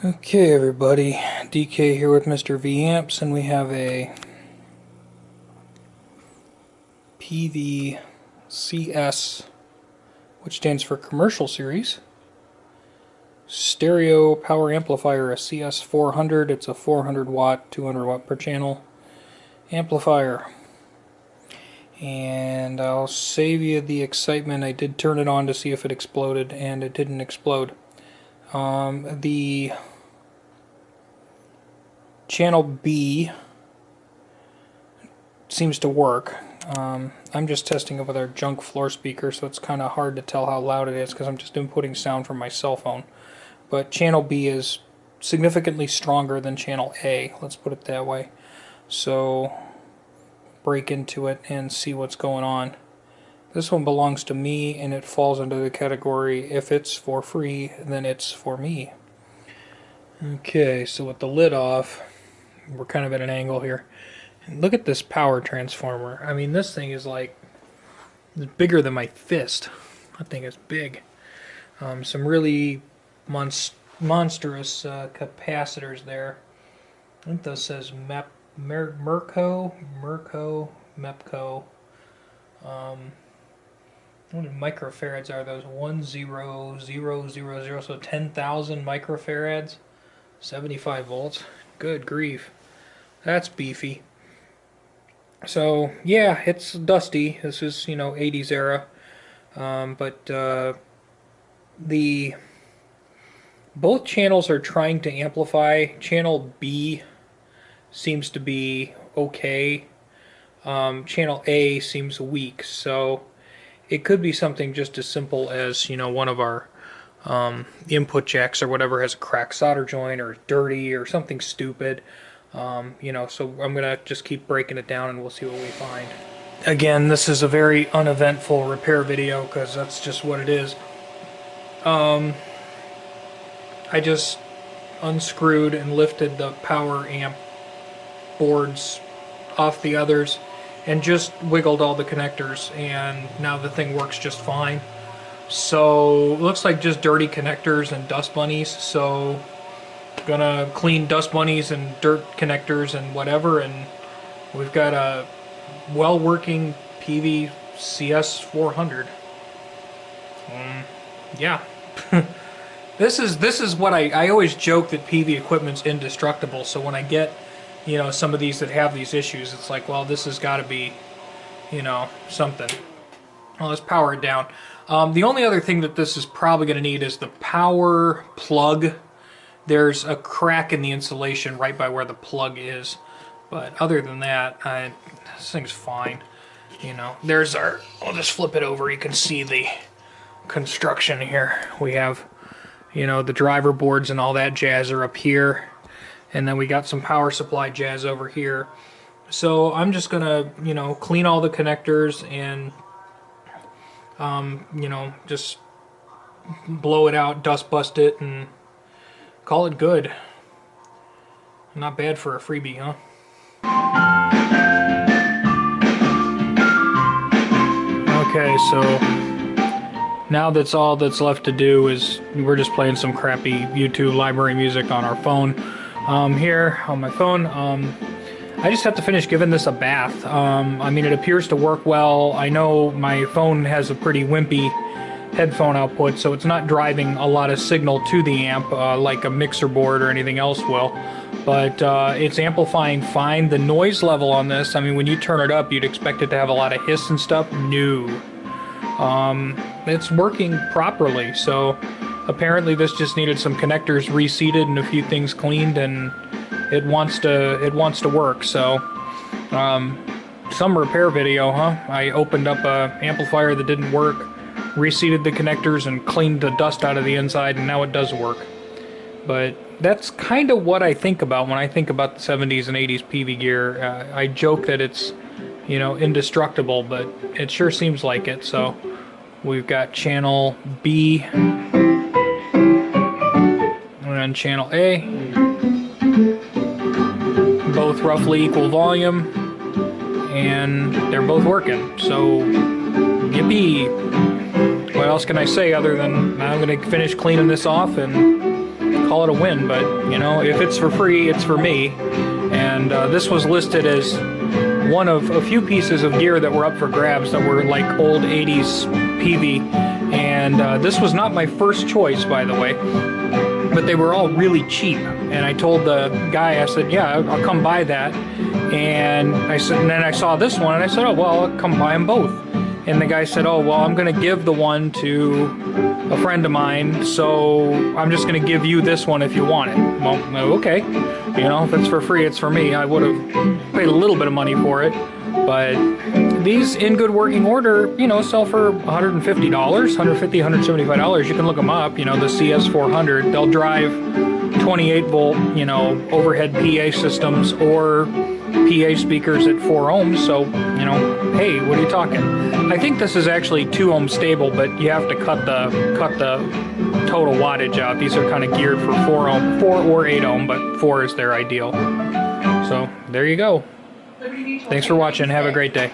Okay everybody, DK here with Mr. V Amps, and we have a Peavey CS, which stands for Commercial Series, stereo power amplifier, a CS-400. It's a 400 watt, 200 watt per channel amplifier. And I'll save you the excitement. I did turn it on to see if it exploded, and it didn't explode. The channel B seems to work. I'm just testing it with our junk floor speaker, so it's kind of hard to tell how loud it is because I'm just inputting sound from my cell phone. But channel B is significantly stronger than channel A, let's put it that way. So break into it and see what's going on. This one belongs to me, and it falls under the category, if it's for free, then it's for me. Okay, so with the lid off, we're kind of at an angle here. And look at this power transformer. I mean, this thing is like, it's bigger than my fist. That thing is big. Some really monstrous capacitors there. I think this says Mepco. What microfarads are those? 10000, so 10,000 microfarads, 75 volts. Good grief, that's beefy. So yeah, it's dusty. This is, 80s era, but both channels are trying to amplify. Channel B seems to be okay. Channel A seems weak, so it could be something just as simple as, one of our input jacks or whatever has a cracked solder joint or dirty or something stupid. So I'm gonna just keep breaking it down and we'll see what we find. Again, this is a very uneventful repair video because that's just what it is. I just unscrewed and lifted the power amp boards off the others and just wiggled all the connectors, and now the thing works just fine. So it looks like just dirty connectors and dust bunnies, so gonna clean dust bunnies and dirt connectors and whatever, and we've got a well working Peavey CS-400. Yeah. This is what I always joke that Peavey equipment's indestructible, so when I get some of these that have these issues, it's like, well, this has got to be, something. Well, let's power it down. The only other thing that this is probably going to need is the power plug. There's a crack in the insulation right by where the plug is, but other than that, this thing's fine. There's our, I'll just flip it over, you can see the construction here. We have, the driver boards and all that jazz are up here. And then we got some power supply jazz over here. So I'm just gonna, clean all the connectors and, just blow it out, dust bust it, and call it good. Not bad for a freebie, huh? Okay, so now that's all that's left to do is we're just playing some crappy YouTube library music on our phone. Here on my phone, I just have to finish giving this a bath. I mean, it appears to work well. I know my phone has a pretty wimpy headphone output, so it's not driving a lot of signal to the amp like a mixer board or anything else will, but it's amplifying fine. The noise level on this, I mean, when you turn it up, you'd expect it to have a lot of hiss and stuff. No. It's working properly, so apparently this just needed some connectors reseated and a few things cleaned, and it wants to work. So some repair video, huh? I opened up a amplifier that didn't work, reseated the connectors and cleaned the dust out of the inside, and now it does work. But that's kind of what I think about when I think about the 70s and 80s Peavey gear. I joke that it's indestructible, but it sure seems like it. So we've got channel B and channel A, both roughly equal volume, and they're both working, so yippee. What else can I say other than I'm going to finish cleaning this off and call it a win. But you know, if it's for free, it's for me. And this was listed as one of a few pieces of gear that were up for grabs that were like old 80's Peavey. And this was not my first choice, by the way, but they were all really cheap. And I told the guy, I said, yeah, I'll come buy that. And I said, and then I saw this one, and I said, oh, well, I'll come buy them both. And the guy said, oh, well, I'm going to give the one to a friend of mine, so I'm just going to give you this one if you want it. Well, okay. You know, if it's for free, it's for me. I would have paid a little bit of money for it. But these, in good working order, you know, sell for $150, $150, $175. You can look them up, you know, the CS-400. They'll drive 28 volt, you know, overhead PA systems or PA speakers at 4 ohms. So, you know, hey, what are you talking? I think this is actually 2 ohm stable, but you have to cut the total wattage out. These are kind of geared for 4 or 8 ohm, but 4 is their ideal. So there you go. Thanks for watching. Have a great day.